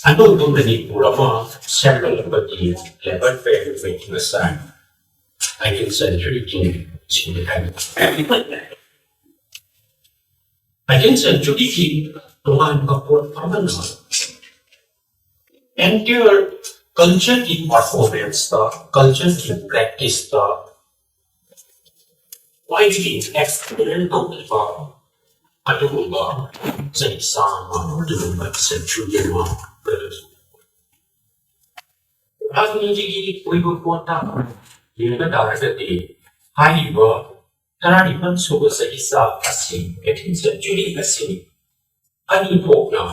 ꯑꯅꯧꯕ ꯃꯅꯤꯄꯨꯔ ꯑꯃ ꯁꯦꯝꯒꯠꯂꯛꯄꯒꯤ ꯂꯦꯕꯔ ꯄꯦꯟ ꯑꯁꯤ 19th century century tomato performance entire culture की performance था culture की practice था widely experimental था अदुगुम्बा चही सामा अदुगुम्बा century मा राजनीतिकी ओइबा पोता येंगा दारगति हाइबा तरानिपन सुबह सही सा असी 18th century असी अनि भोगना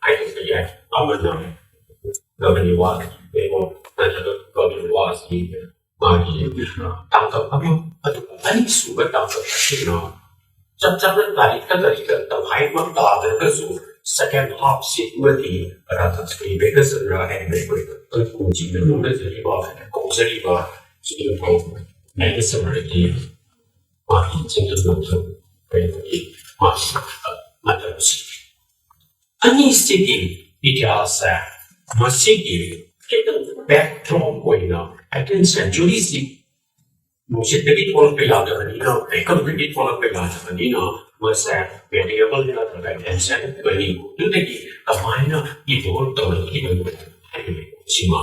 idea amada governing was governing was magi tangkap apa ani suka tangkap sino jab dari ka hai mak da ka su second half sit wadi rata screen be ka sura hai be ko kunji ne lu ne sari ba ko sari ba ji ko ne ka sura ki magi jing de lu be ki magi ani siti itihas masigi kitang backdrop ko ina atin century si musit dagi tolak pela da ni na ekam dagi tolak pela da ni na masa variable na da tension bani tu dagi kamana evolve to ni sima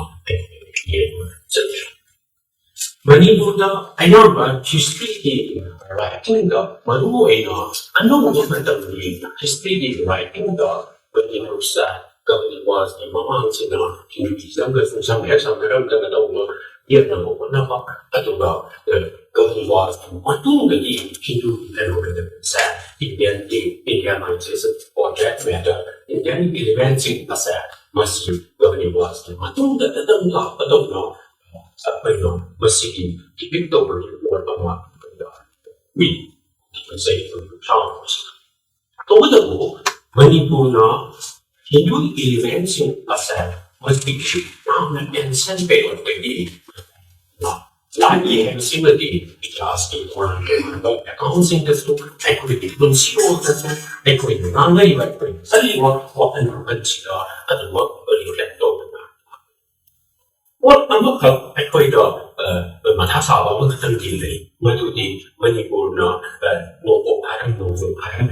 ye Manipur da Hinduism history ki writing da maru ina anno matam ni history ki writing da Manipur sa governing was the mamangsinda Hinduism ga some example da da no yet na mo na ba atuga governing was matunga di Hindu and sa Indian mindset or that matter Indian elements in the sa must governing was the matunga da da na ba do no sa pa no masigi keep it over or ba we say to challenge to the Manipur na Hindu elements in asal must be found and sent back to the Lagi similarly, it has the accounts industry, equity, consumer, equity, non-labor, study work, and consider other work earlier than what I'm a cup, I quite a Matasa, one of them delay, what do the Manipur no item, no item,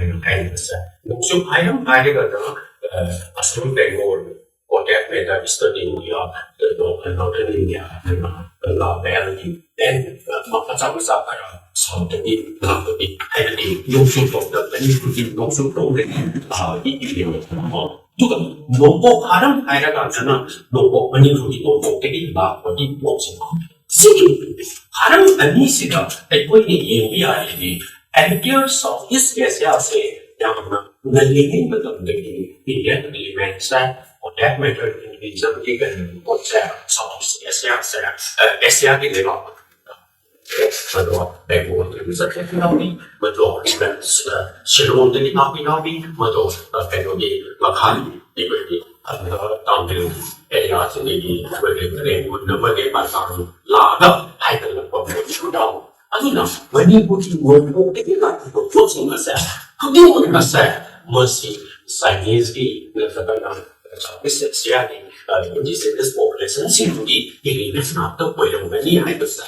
no item, I got a strong more. Or that matter is studying we are not in India and la value. Then Mapachawasa something in heavily no soup of the many no soup of the no book Adam I got no book money to the no book taking back or deep walks. Sitting Adam and Nisida, a point in we are and years of his say, the living with the Indian elements or that matter in something and what's that? Asia in the law. They want to use a technology, but law expense, Shilon the Nabi, Mado, Penody, Makali, down to areas in the where they would never get back on Lada, title of the down. I don't know when you put in word, taking like closing myself. How do you want myself? Mercy, Chinese, this is sharing this is population seem to be it is not the way of many hypers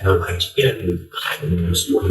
and I can small